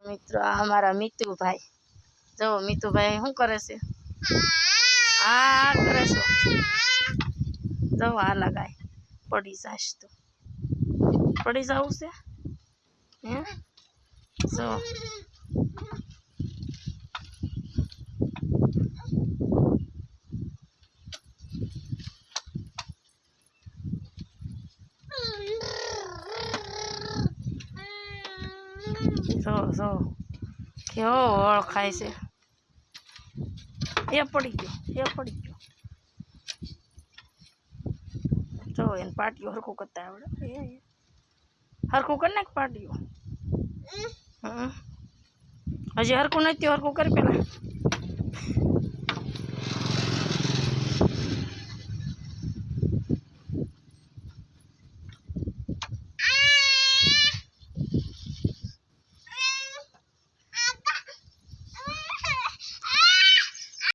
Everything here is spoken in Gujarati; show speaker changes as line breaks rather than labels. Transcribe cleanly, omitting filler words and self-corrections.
મિત્રો આ અમારા મીતુભાઈ, જો મીતુભાઈ શું કરે છે? આ કરે છે, જો આ લગાય પડી જાશ તો પડી જવું છે હે જો જો જો કેવો ઓળખાય છે, એ પડી ગયો જો એને પાટિયું હરખું કરતા આવડે, હરખું કરી નાખ પાટિયું. હજી હરખું નથી, હરખું કરી પેલા